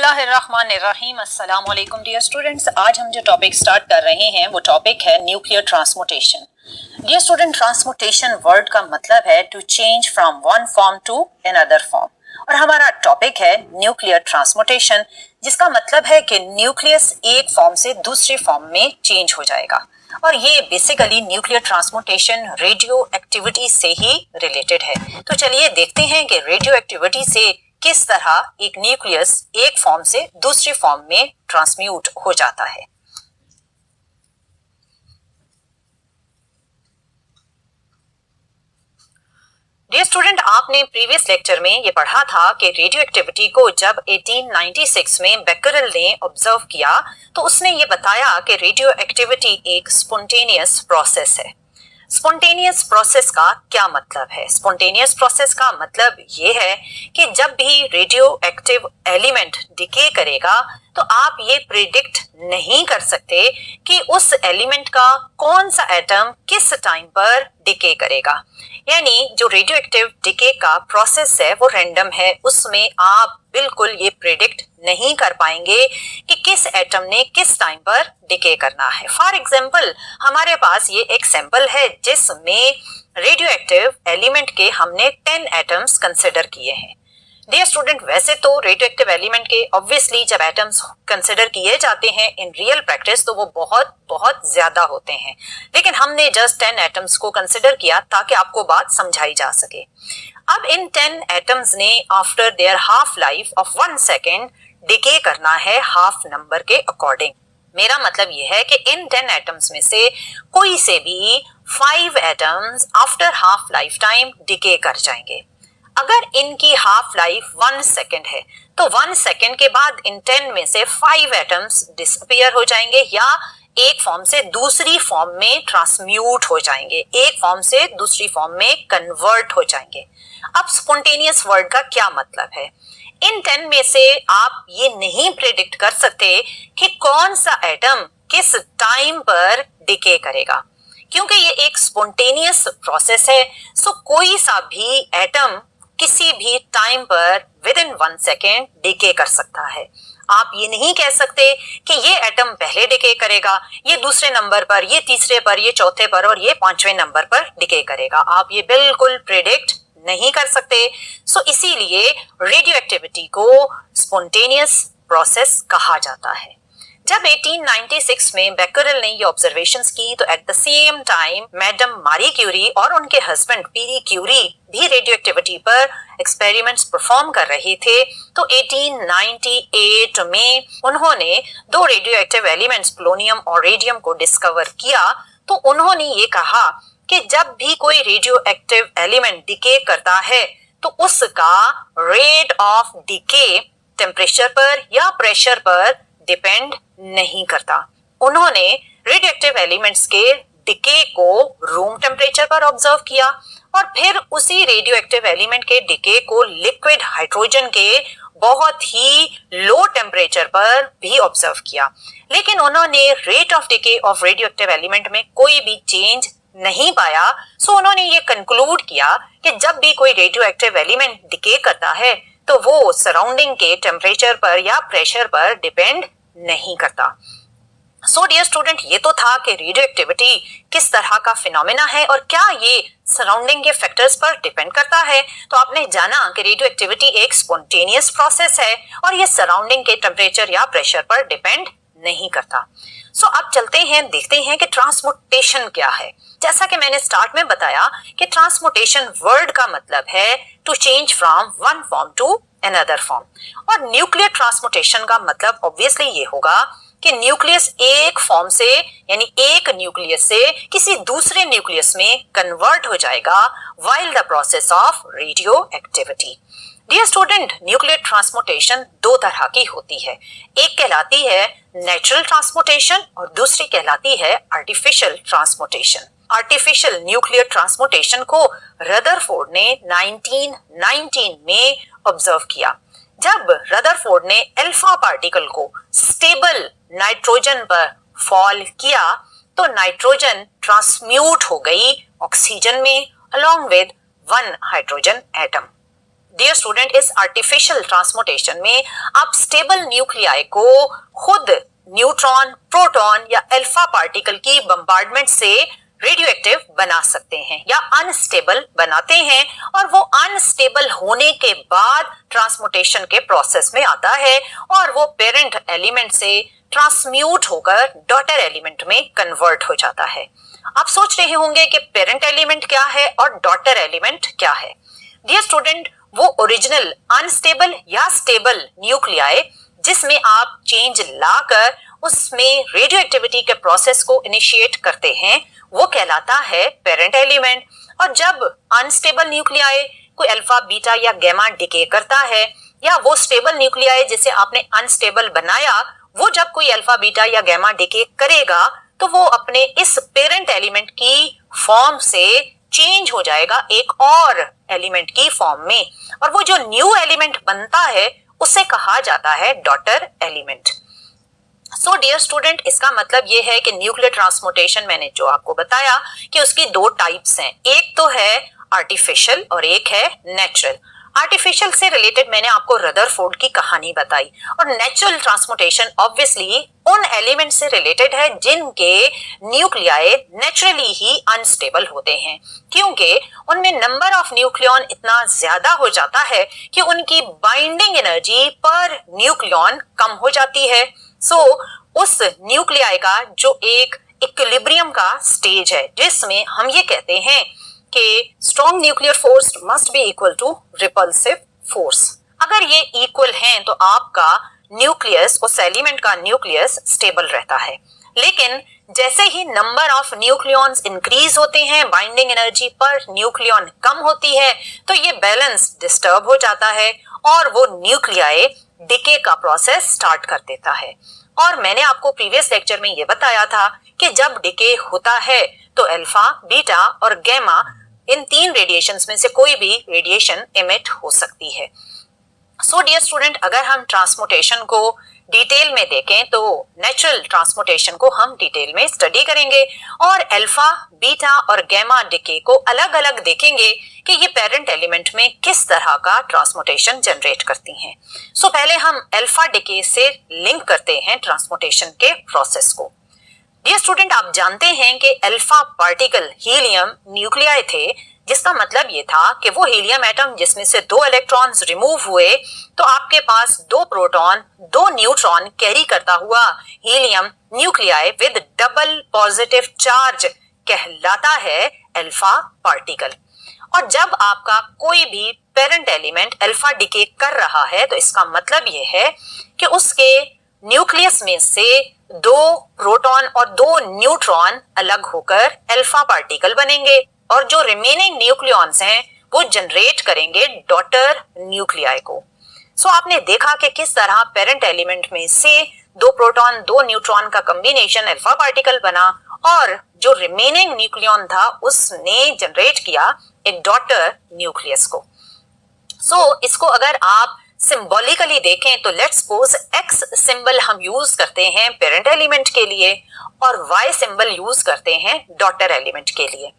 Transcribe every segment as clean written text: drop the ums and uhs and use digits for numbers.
बिस्मिल्लाहिर्रहमानिर्रहीम। अस्सलाम वालेकुम डियर स्टूडेंट्स। आज हम जो टॉपिक स्टार्ट कर रहे हैं वो टॉपिक है nuclear transmutation. Dear student, transmutation word का मतलब है to change from one form to another form, और हमारा टॉपिक है न्यूक्लियर ट्रांसमुटेशन, जिसका मतलब है कि न्यूक्लियस एक फॉर्म से दूसरी फॉर्म में चेंज हो जाएगा। और ये बेसिकली न्यूक्लियर ट्रांसमुटेशन रेडियो एक्टिविटी से ही रिलेटेड है। तो चलिए देखते हैं कि रेडियो एक्टिविटी से किस तरह एक न्यूक्लियस एक फॉर्म से दूसरी फॉर्म में ट्रांसम्यूट हो जाता है। डियर स्टूडेंट, आपने प्रीवियस लेक्चर में ये पढ़ा था कि रेडियो एक्टिविटी को जब 1896 में बेकरेल ने ऑब्जर्व किया तो उसने ये बताया कि रेडियो एक्टिविटी एक स्पॉन्टेनियस प्रोसेस है। स्पॉन्टेनियस प्रोसेस का क्या मतलब है? स्पॉन्टेनियस प्रोसेस का मतलब ये है कि जब भी रेडियो एक्टिव एलिमेंट डिके करेगा तो आप ये प्रिडिक्ट नहीं कर सकते कि उस एलिमेंट का कौन सा एटम किस टाइम पर डिके करेगा। यानी जो रेडियो एक्टिव डिके का प्रोसेस है वो रैंडम है, उसमें आप बिल्कुल ये प्रिडिक्ट नहीं कर पाएंगे कि किस एटम ने किस टाइम पर डिके करना है। फॉर एग्जांपल, हमारे पास ये एक सैंपल है जिसमें रेडियो एक्टिव एलिमेंट के हमने 10 एटम्स कंसिडर किए हैं। डियर स्टूडेंट, वैसे तो रेडियो एक्टिव एलिमेंट के ऑब्वियसली जब एटम्स कंसिडर किए जाते हैं इन रियल प्रैक्टिस तो वो बहुत बहुत ज्यादा होते हैं, लेकिन हमने जस्ट 10 एटम्स को कंसिडर किया ताकि आपको बात समझाई जा सके। अब इन 10 एटम्स ने after their half life of 1 second decay करना है हाफ नंबर के अकॉर्डिंग। मेरा मतलब यह है कि इन 10 एटम्स में से कोई से भी 5 atoms after half life time decay कर जाएंगे। अगर इनकी हाफ लाइफ 1 सेकेंड है तो 1 सेकेंड के बाद इन 10 में से 5 एटम्स डिसअपियर हो जाएंगे या एक फॉर्म से दूसरी फॉर्म में ट्रांसम्यूट हो जाएंगे, एक फॉर्म से दूसरी फॉर्म में कन्वर्ट हो जाएंगे। अब स्पॉन्टेनियस वर्ड का क्या मतलब है? इन 10 में से आप ये नहीं प्रेडिक्ट कर सकते कि कौन सा एटम किस टाइम पर डिके करेगा, क्योंकि ये एक स्पॉन्टेनियस प्रोसेस है। सो कोई सा भी एटम किसी भी टाइम पर विद इन 1 सेकेंड डिके कर सकता है। आप ये नहीं कह सकते कि ये एटम पहले डिके करेगा, ये दूसरे नंबर पर, ये तीसरे पर, ये चौथे पर और ये 5वें नंबर पर डिके करेगा। आप ये बिल्कुल प्रेडिक्ट नहीं कर सकते। सो इसीलिए रेडियो एक्टिविटी को स्पॉन्टेनियस प्रोसेस कहा जाता है। जब 1896 में बेकरेल ने ये ऑब्जर्वेशंस की तो at the same time madam मारी क्यूरी और उनके हस्बैंड पीरी क्यूरी भी रेडियो एक्टिविटी पर एक्सपेरिमेंट्स परफॉर्म कर रहे थे। तो 1898 में उन्होंने 2 रेडियो एक्टिव एलिमेंट्स पोलोनियम और रेडियम को डिस्कवर किया। तो उन्होंने ये कहा कि जब भी कोई रेडियो एक्टिव एलिमेंट डिके करता है तो उसका रेट ऑफ डिके टेम्परेचर पर या प्रेशर पर डिपेंड नहीं करता। उन्होंने रेडियो एक्टिव एलिमेंट्स के डिके को रूम टेम्परेचर पर ऑब्जर्व किया और फिर उसी रेडियो एक्टिव एलिमेंट के डिके को लिक्विड हाइड्रोजन के बहुत ही लो टेम्परेचर पर भी ऑब्जर्व किया, लेकिन उन्होंने rate of decay of radio active element में कोई भी चेंज नहीं पाया। सो उन्होंने ये कंक्लूड किया कि जब भी कोई रेडियो एक्टिव एलिमेंट डिके करता है तो वो सराउंडिंग के टेम्परेचर पर या प्रेशर पर डिपेंड नहीं करता। सो डियर स्टूडेंट, ये तो था कि रेडियो एक्टिविटी किस तरह का फिनोमेना है और क्या ये सराउंडिंग के फैक्टर्स पर डिपेंड करता है। तो आपने जाना कि रेडियो एक्टिविटी एक स्पॉन्टेनियस प्रोसेस है और ये सराउंडिंग के टेम्परेचर या प्रेशर पर डिपेंड नहीं करता। सो अब चलते हैं, देखते हैं कि ट्रांसमुटेशन क्या है। जैसा कि मैंने स्टार्ट में बताया कि ट्रांसमुटेशन वर्ड का मतलब है to change from one form to another form, और न्यूक्लियर ट्रांसमुटेशन का मतलब ऑब्वियसली ये होगा कि न्यूक्लियस एक फॉर्म से यानी एक न्यूक्लियस से किसी दूसरे न्यूक्लियस में कन्वर्ट हो जाएगा while the process of radioactivity. Dear student, nuclear transmutation 2 तरह की होती है। एक कहलाती है नेचुरल ट्रांसमुटेशन और दूसरी कहलाती है आर्टिफिशियल ट्रांसमुटेशन। आर्टिफिशियल न्यूक्लियर ट्रांसमुटेशन को रदरफोर्ड ने 1919 में ऑब्जर्व किया। जब रदरफोर्ड ने अल्फा पार्टिकल को स्टेबल नाइट्रोजन पर फॉल किया तो नाइट्रोजन ट्रांसम्यूट हो गई ऑक्सीजन में along with 1 hydrogen atom. Dear student, इस आर्टिफिशियल ट्रांसपोर्टेशन में आप स्टेबल न्यूक्लियाई को खुद न्यूट्रॉन, प्रोटॉन या अल्फा पार्टिकल की बम्बार्डमेंट से रेडियो एक्टिव बना सकते हैं या अनस्टेबल बनाते हैं, और वो अनस्टेबल होने के बाद ट्रांसमुटेशन के प्रोसेस में आता है और वो पेरेंट एलिमेंट से ट्रांसम्यूट होकर डॉटर एलिमेंट में कन्वर्ट हो जाता है। आप सोच रहे होंगे कि पेरेंट एलिमेंट क्या है और डॉटर एलिमेंट क्या है। डियर स्टूडेंट, वो ओरिजिनल अनस्टेबल या स्टेबल न्यूक्लियाई जिसमें आप चेंज लाकर उसमें रेडियो एक्टिविटी के प्रोसेस को इनिशिएट करते हैं, वो कहलाता है पेरेंट एलिमेंट। और जब अनस्टेबल न्यूक्लियाई कोई अल्फा, बीटा या गामा डिके करता है, या वो स्टेबल न्यूक्लियाई जिसे आपने अनस्टेबल बनाया, वो जब कोई अल्फा, बीटा या गामा डिके करेगा तो वो अपने इस पेरेंट एलिमेंट की फॉर्म से चेंज हो जाएगा एक और एलिमेंट की फॉर्म में, और वो जो न्यू एलिमेंट बनता है उसे कहा जाता है daughter element. So dear student, इसका मतलब ये है कि न्यूक्लियर ट्रांसपोर्टेशन मैंने जो आपको बताया कि उसकी दो टाइप्स हैं, एक तो है आर्टिफिशियल और एक है नेचुरल। आर्टिफिशियल से रिलेटेड मैंने आपको रदरफोर्ड की कहानी बताई, और नेचुरल ट्रांसपोर्टेशन ऑब्वियसली उन एलिमेंट से रिलेटेड है जिनके न्यूक्लियाई नेचुरली ही अनस्टेबल होते हैं, क्योंकि उनमें नंबर ऑफ न्यूक्लियॉन इतना ज्यादा हो जाता है कि उनकी बाइंडिंग एनर्जी पर न्यूक्लियॉन कम हो जाती है। सो उस न्यूक्लियाई का जो एक इक्विलिब्रियम का स्टेज है जिसमें हम ये कहते हैं कि strong nuclear force must be equal to repulsive force. अगर ये इक्वल हैं तो आपका न्यूक्लियस, उस एलिमेंट का न्यूक्लियस स्टेबल रहता है। लेकिन जैसे ही नंबर ऑफ न्यूक्लियॉन्स इंक्रीज होते हैं, बाइंडिंग एनर्जी पर न्यूक्लियॉन कम होती है, तो ये बैलेंस डिस्टर्ब हो जाता है और वो न्यूक्लियाई डिके का प्रोसेस स्टार्ट कर देता है। और मैंने आपको प्रीवियस लेक्चर में ये बताया था कि जब डिके होता है तो अल्फा, बीटा और गामा, इन तीन रेडिएशंस में से कोई भी रेडिएशन एमिट हो सकती है। सो डियर स्टूडेंट, अगर हम ट्रांसमुटेशन को डिटेल में देखें तो नेचुरल ट्रांसमुटेशन को हम डिटेल में स्टडी करेंगे और अल्फा, बीटा और गामा डिके को अलग अलग देखेंगे कि ये पेरेंट एलिमेंट में किस तरह का ट्रांसमुटेशन जनरेट करती हैं। सो पहले हम अल्फा डिके से लिंक करते हैं ट्रांसमुटेशन के प्रोसेस को। डियर स्टूडेंट, आप जानते हैं कि अल्फा पार्टिकल हीलियम न्यूक्लियाई थे, जिसका मतलब ये था कि वो हीलियम एटम जिसमें से दो इलेक्ट्रॉन्स रिमूव हुए तो आपके पास दो प्रोटॉन, दो न्यूट्रॉन कैरी करता हुआ helium nuclei with double positive charge कहलाता है अल्फा पार्टिकल। और जब आपका कोई भी पेरेंट एलिमेंट अल्फा डिके कर रहा है तो इसका मतलब ये है कि उसके न्यूक्लियस में से दो प्रोटॉन और दो न्यूट्रॉन अलग होकर अल्फा पार्टिकल बनेंगे, और जो रिमेनिंग न्यूक्लियॉन्स हैं वो जनरेट करेंगे डॉटर न्यूक्लियाई को। सो आपने देखा कि किस तरह पेरेंट एलिमेंट में से दो प्रोटॉन, दो न्यूट्रॉन का कॉम्बिनेशन अल्फा पार्टिकल बना, और जो रिमेनिंग न्यूक्लियॉन था उसने जनरेट किया एक डॉटर न्यूक्लियस को। सो इसको अगर आप सिंबॉलिकली देखें तो लेट्स सपोज एक्स सिंबल हम यूज करते हैं पेरेंट एलिमेंट के लिए और वाई सिंबल यूज करते हैं डॉटर एलिमेंट के लिए।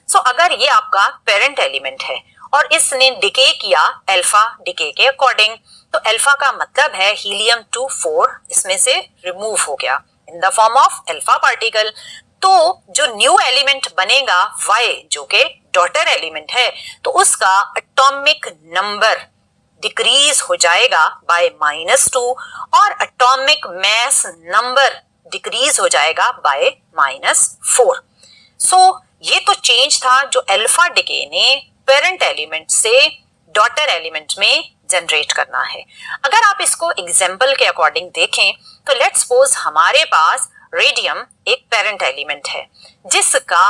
सो अगर ये आपका पेरेंट एलिमेंट है और इसने डिके किया अल्फा डिके के अकॉर्डिंग, तो अल्फा का मतलब है हीलियम 2 4 इसमें से रिमूव हो गया इन the form of alpha particle. तो जो न्यू एलिमेंट बनेगा वाई, जो कि डॉटर एलिमेंट है, तो उसका एटॉमिक नंबर डिक्रीज हो जाएगा बाय -2 और एटॉमिक मास नंबर डिक्रीज हो जाएगा बाय -4। सो ये तो चेंज था जो अल्फा डिके ने पेरेंट एलिमेंट से डॉटर एलिमेंट में जनरेट करना है। अगर आप इसको एग्जाम्पल के अकॉर्डिंग देखें तो लेट्स सपोज हमारे पास रेडियम एक पेरेंट एलिमेंट है जिसका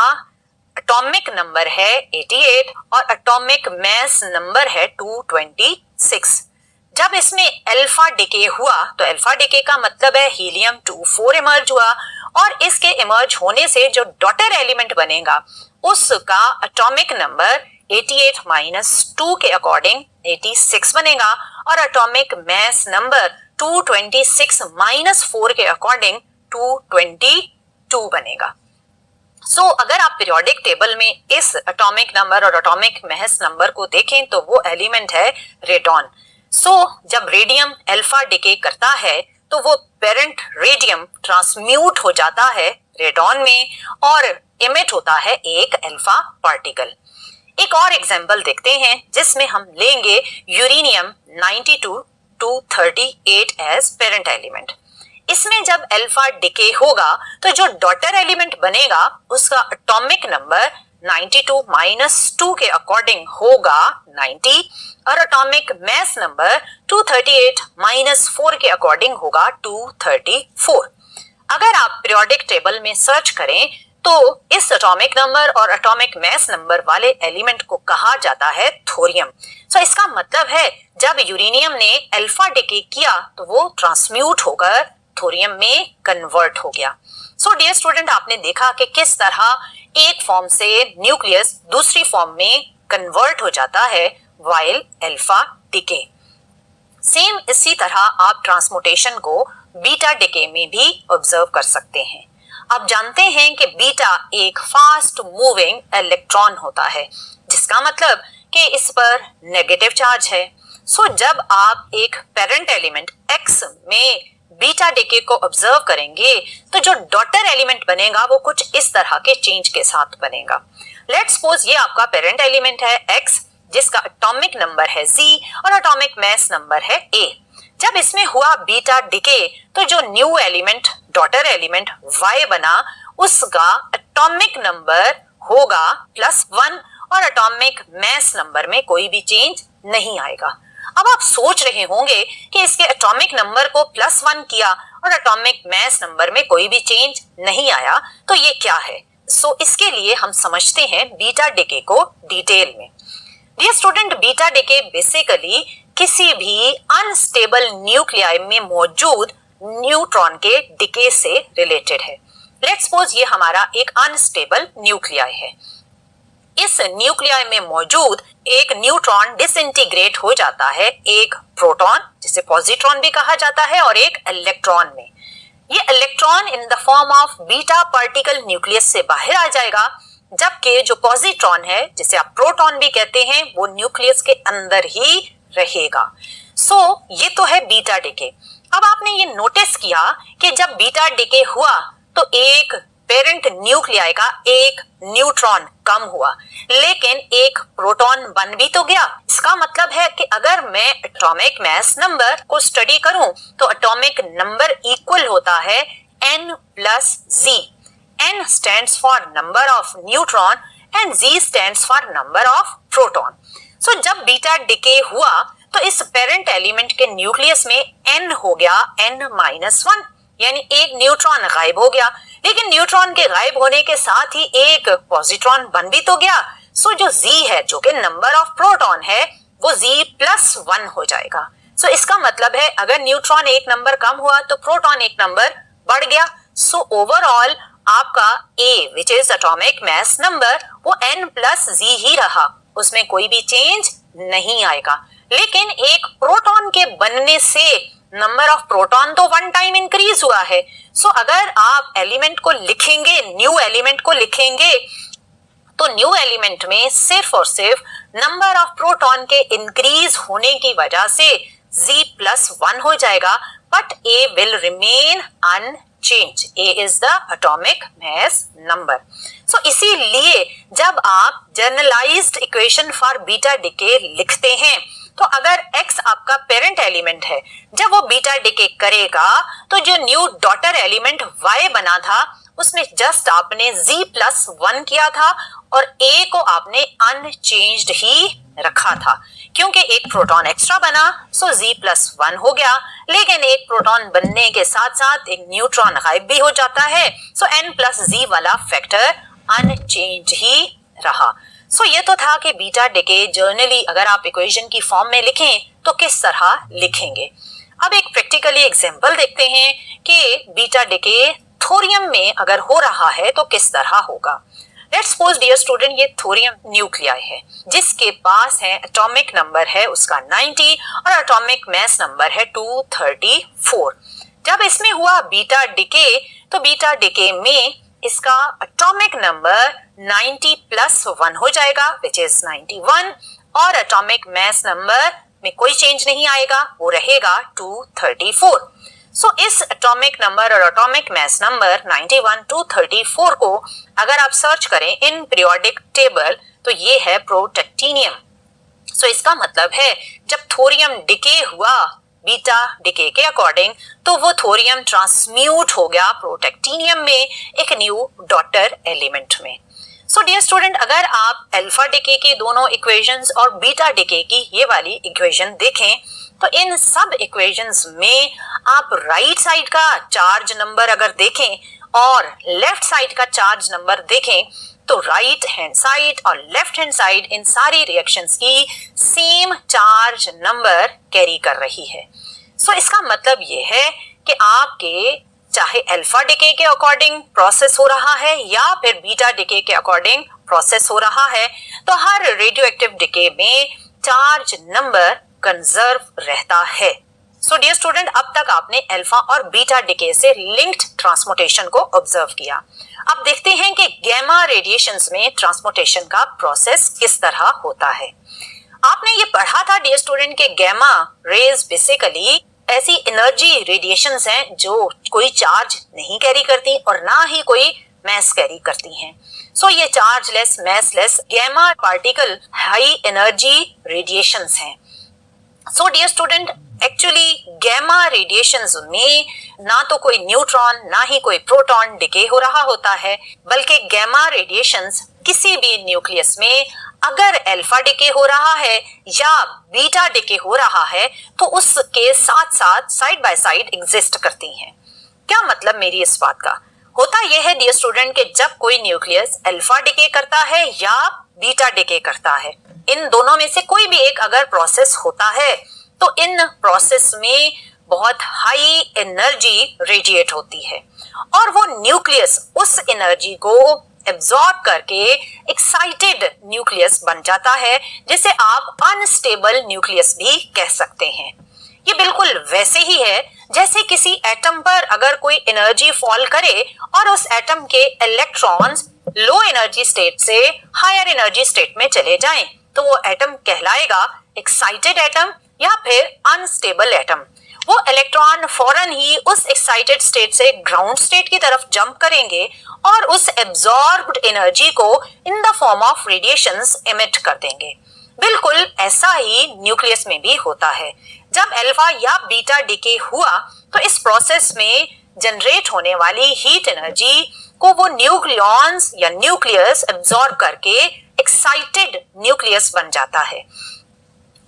एटॉमिक नंबर है 88 और एटॉमिक मास नंबर है 226। जब इसमें अल्फा डिके हुआ तो अल्फा डिके का मतलब है हीलियम 2 4 इमर्ज हुआ, और इसके इमर्ज होने से जो डॉटर एलिमेंट बनेगा उसका एटॉमिक नंबर 88 - 2 के अकॉर्डिंग 86 बनेगा और एटॉमिक मास नंबर 226 - 4 के अकॉर्डिंग 222 बनेगा। अगर आप पीरियोडिक टेबल में इस एटॉमिक नंबर और एटॉमिक मास नंबर को देखें तो वो एलिमेंट है रेडॉन। जब रेडियम अल्फा डिके करता है तो वो पेरेंट रेडियम ट्रांसम्यूट हो जाता है रेडॉन में और इमिट होता है एक अल्फा पार्टिकल। एक और एग्जांपल देखते हैं जिसमें हम लेंगे uranium 92 to 38 as parent element. इसमें जब अल्फा डिके होगा तो जो डॉटर एलिमेंट बनेगा उसका एटॉमिक नंबर 92 -2 के अकॉर्डिंग होगा 90 और एटॉमिक मास नंबर 238 -4 के अकॉर्डिंग होगा 234। अगर आप पीरियोडिक टेबल में सर्च करें तो इस एटॉमिक नंबर और एटॉमिक मास नंबर वाले एलिमेंट को कहा जाता है थोरियम। इसका मतलब है जब यूरेनियम ने अल्फा डिके किया तो वो ट्रांसम्यूट होकर थोरियम में कन्वर्ट हो गया। डियर स्टूडेंट, आपने देखा कि किस तरह एक फॉर्म से न्यूक्लियस दूसरी फॉर्म में कन्वर्ट हो जाता है वाइल अल्फा डिके। सेम इसी तरह आप ट्रांसमुटेशन को बीटा डिके में भी ऑब्जर्व कर सकते हैं। आप जानते हैं कि बीटा एक फास्ट मूविंग इलेक्ट्रॉन होता है जिसका मतलब कि इस पर नेगेटिव चार्ज है। जब आप एक पेरेंट एलिमेंट X में बीटा डिके को ऑब्जर्व करेंगे तो जो डॉटर एलिमेंट बनेगा वो कुछ इस तरह के चेंज के साथ बनेगा। लेट्स सपोज ये आपका पेरेंट एलिमेंट है X जिसका एटॉमिक नंबर है Z और एटॉमिक मास नंबर है A। जब इसमें हुआ बीटा डिके तो जो new element daughter element Y बना उसका एटॉमिक नंबर होगा +1 और एटॉमिक मास नंबर में कोई भी चेंज नहीं आएगा। अब आप सोच रहे होंगे कि इसके एटॉमिक नंबर को +1 किया और एटॉमिक मास नंबर में कोई भी चेंज नहीं आया तो ये क्या है। इसके लिए हम समझते हैं बीटा डिके को डिटेल में। Dear student, beta decay basically किसी भी अनस्टेबल न्यूक्लियाई में मौजूद न्यूट्रॉन के डिके से रिलेटेड है। लेट्स सपोज ये हमारा एक अनस्टेबल न्यूक्लियाई है। इस न्यूक्लियाई में मौजूद एक न्यूट्रॉन डिसइंटीग्रेट हो जाता है एक प्रोटॉन जिसे पॉजिट्रॉन भी कहा जाता है और एक इलेक्ट्रॉन में। ये electron in the form of beta particle nucleus से बाहर आ जाएगा जबकि जो पॉजिट्रॉन है जिसे आप प्रोटॉन भी कहते हैं वो न्यूक्लियस के अंदर ही रहेगा। ये तो है बीटा डिके। अब आपने ये नोटिस किया कि जब बीटा डिके हुआ तो एक पेरेंट न्यूक्लियाई का एक न्यूट्रॉन कम हुआ लेकिन एक प्रोटॉन बन भी तो गया। इसका मतलब है कि अगर मैं एटॉमिक मास नंबर को स्टडी करूं तो एटॉमिक नंबर इक्वल होता है n + z। n stands for number of neutron and z stands for number of proton। जब बीटा डिके हुआ तो इस पेरेंट एलिमेंट के न्यूक्लियस में n हो गया n-1 यानी एक न्यूट्रॉन गायब हो गया। लेकिन न्यूट्रॉन के गायब होने के साथ ही एक पॉजिट्रॉन बन भी तो गया। जो Z है जो कि नंबर ऑफ प्रोटॉन है वो Z+1 हो जाएगा। इसका मतलब है अगर न्यूट्रॉन एक नंबर कम हुआ तो प्रोटॉन एक नंबर बढ़ गया। ओवरऑल आपका A which is atomic mass number वो n+Z ही रहा, उसमें कोई भी चेंज नहीं आएगा। लेकिन एक प्रोटॉन के बनने से नंबर ऑफ प्रोटॉन तो वन टाइम इंक्रीज हुआ है। अगर आप एलिमेंट को लिखेंगे, न्यू एलिमेंट को लिखेंगे तो न्यू एलिमेंट में सिर्फ और सिर्फ नंबर ऑफ प्रोटॉन के इंक्रीज होने की वजह से Z+1 हो जाएगा but A will remain unchanged। A is the atomic mass number। इसीलिए जब आप generalised equation for beta decay लिखते हैं तो अगर X आपका पेरेंट एलिमेंट है, जब वो बीटा डिके करेगा तो जो न्यू डॉटर एलिमेंट Y बना था उसमें जस्ट आपने Z+1 किया था और A को आपने अनचेंज्ड ही रखा था क्योंकि एक प्रोटॉन एक्स्ट्रा बना Z+1 हो गया। लेकिन एक प्रोटॉन बनने के साथ साथ एक न्यूट्रॉन गायब भी हो जाता है n+Z वाला फैक्टर अनचेंज्ड ही रहा। ये तो था कि बीटा डिके जर्नली अगर आप इक्वेशन की फॉर्म में लिखें तो किस तरह लिखेंगे। अब एक प्रैक्टिकली एग्जांपल देखते हैं कि बीटा डिके थोरियम में अगर हो रहा है तो किस तरह होगा। लेट्स सपोज डियर स्टूडेंट ये थोरियम न्यूक्लियाई है जिसके पास है एटॉमिक नंबर है उसका 90 और एटॉमिक मास नंबर है 234। जब इसमें हुआ बीटा डिके तो बीटा डिके में इसका एटॉमिक नंबर 90 प्लस 1 हो जाएगा विच इज 91 और एटॉमिक मास नंबर में कोई चेंज नहीं आएगा, वो रहेगा 234। सो इस एटॉमिक नंबर और एटॉमिक मास नंबर 91 234 को अगर आप सर्च करें इन पीरियोडिक टेबल तो ये है प्रोटैक्टिनियम। सो इसका मतलब है जब थोरियम डिके हुआ बीटा डिके के अकॉर्डिंग तो वो थोरियम ट्रांसम्यूट हो गया प्रोटैक्टिनियम में एक न्यू डॉटर एलिमेंट में। सो डियर स्टूडेंट, अगर आप अल्फा डिके की दोनों इक्वेशंस और बीटा डिके की ये वाली इक्वेशन देखें तो इन सब इक्वेशंस में आप राइट साइड का चार्ज नंबर अगर देखें और लेफ्ट साइड का चार्ज नंबर देखें तो राइट हैंड साइड और लेफ्ट हैंड साइड इन सारी रिएक्शंस की सेम चार्ज नंबर कैरी कर रही है। सो इसका मतलब ये है कि आपके चाहे अल्फा डिके के अकॉर्डिंग प्रोसेस हो रहा है या फिर बीटा डिके के अकॉर्डिंग प्रोसेस हो रहा है तो हर रेडियो एक्टिव डिके में चार्ज नंबर कंजर्व रहता है। सो डियर स्टूडेंट, अब तक आपने अल्फा और बीटा डिके से लिंक्ड ट्रांसपोर्टेशन को ऑब्जर्व किया। अब देखते हैं कि गैमा रेडिएशंस में ट्रांसपोर्टेशन का प्रोसेस किस तरह होता है। आपने ये पढ़ा था डियर स्टूडेंट के गैमा रेज बेसिकली ऐसी एनर्जी रेडिएशंस हैं जो कोई चार्ज नहीं कैरी करती और ना ही कोई मास कैरी करती हैं। सो ये chargeless massless gamma particle high energy radiations हैं। So dear student, actually gamma radiations में ना तो कोई न्यूट्रॉन ना ही कोई प्रोटॉन डिके हो रहा होता है, बल्कि गैमा रेडिएशंस किसी भी न्यूक्लियस में अगर अल्फा डिके हो रहा है या बीटा डिके हो रहा है तो उसके साथ साथ साइड बाय साइड एग्जिस्ट करती हैं। क्या मतलब मेरी इस बात का? होता यह है डियर स्टूडेंट कि जब कोई न्यूक्लियस अल्फा डिके करता है या बीटा डिके करता है, इन दोनों में से कोई भी एक अगर प्रोसेस होता है तो इन प्रोसेस में बहुत हाई एनर्जी रेडिएट होती है और वो न्यूक्लियस उस एनर्जी को एब्जॉर्ब करके एक्साइटेड न्यूक्लियस बन जाता है, जिसे आप अनस्टेबल न्यूक्लियस भी कह सकते हैं। ये बिल्कुल वैसे ही है जैसे किसी एटम पर अगर कोई एनर्जी फॉल करे और उस एटम के इलेक्ट्रॉन्स लो एनर्जी स्टेट से हायर एनर्जी स्टेट में चले जाएं, तो वो एटम कहलाएगा एक्साइटेड एटम या फिर अनस्टेबल एटम। वो इलेक्ट्रॉन फौरन ही उस एक्साइटेड स्टेट से ग्राउंड स्टेट की तरफ जंप करेंगे और उस एब्जॉर्ब्ड एनर्जी को इन the form of radiations emit कर देंगे। बिल्कुल ऐसा ही न्यूक्लियस में भी होता है। जब अल्फा या बीटा डिके हुआ तो इस प्रोसेस में जनरेट होने वाली हीट एनर्जी को वो न्यूक्लियॉन्स या न्यूक्लियस एब्जॉर्ब करके एक्साइटेड न्यूक्लियस बन जाता है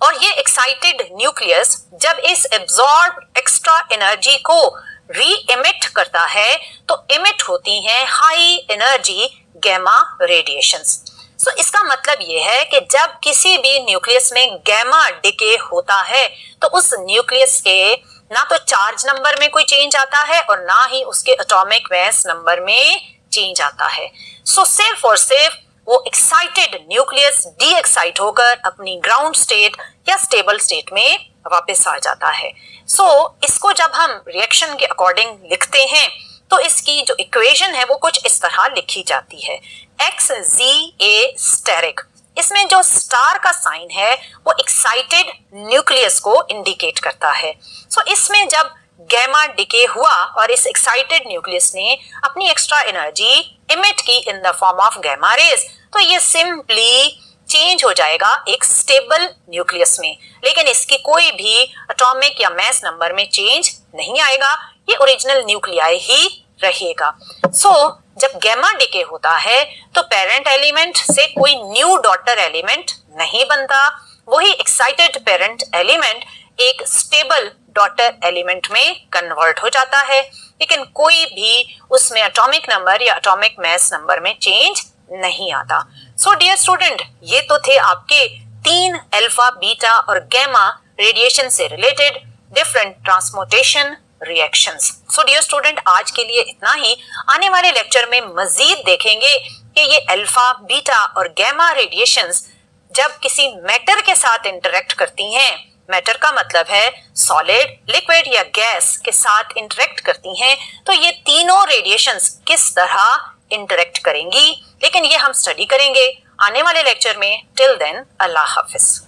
और ये एक्साइटेड न्यूक्लियस जब इस एब्जॉर्ब एक्स्ट्रा एनर्जी को री एमिट करता है तो एमिट होती हैं हाई एनर्जी गैमा रेडिएशंस। सो इसका मतलब ये है कि जब किसी भी न्यूक्लियस में गैमा डिके होता है तो उस न्यूक्लियस के ना तो चार्ज नंबर में कोई चेंज आता है और ना ही उसके एटॉमिक मास नंबर में चेंज आता है। सो सिर्फ और सिर्फ वो एक्साइटेड न्यूक्लियस डी एक्साइट होकर अपनी ग्राउंड स्टेट या स्टेबल स्टेट में वापस आ जाता है। सो इसको जब हम रिएक्शन के अकॉर्डिंग लिखते हैं तो इसकी जो इक्वेशन है वो कुछ इस तरह लिखी जाती है, XZA स्टेरिक। इसमें जो स्टार का साइन है वो एक्साइटेड न्यूक्लियस को इंडिकेट करता है। सो इसमें जब गैमा डिके हुआ और इस एक्साइटेड न्यूक्लियस ने अपनी एक्स्ट्रा एनर्जी इमिट की in the form of gamma rays तो ये सिंपली चेंज हो जाएगा एक स्टेबल न्यूक्लियस में, लेकिन इसकी कोई भी एटॉमिक या मास नंबर में चेंज नहीं आएगा, ये ओरिजिनल न्यूक्लियाई ही रहेगा। सो जब गैमा डिके होता है तो पेरेंट एलिमेंट से कोई न्यू डॉटर एलिमेंट नहीं बनता, वही एक्साइटेड पेरेंट एलिमेंट एक स्टेबल डॉटर एलिमेंट में कन्वर्ट हो जाता है, लेकिन कोई भी उसमें एटॉमिक नंबर या एटॉमिक मास नंबर में चेंज नहीं आता। सो डियर स्टूडेंट, ये तो थे आपके 3 अल्फा बीटा और गैमा रेडिएशन से related different transportation reactions. So dear student, आज के लिए इतना ही। आने वाले लेक्चर में मजीद देखेंगे कि ये अल्फा बीटा और गैमा रेडिएशंस जब किसी मैटर के साथ इंटरेक्ट करती हैं, मैटर का मतलब है सॉलिड, लिक्विड या गैस के साथ इंटरेक्ट करती हैं, तो ये तीनों रेडिएशंस किस तरह इंटरेक्ट करेंगी, लेकिन ये हम स्टडी करेंगे आने वाले लेक्चर में। टिल देन, अल्लाह हाफिज।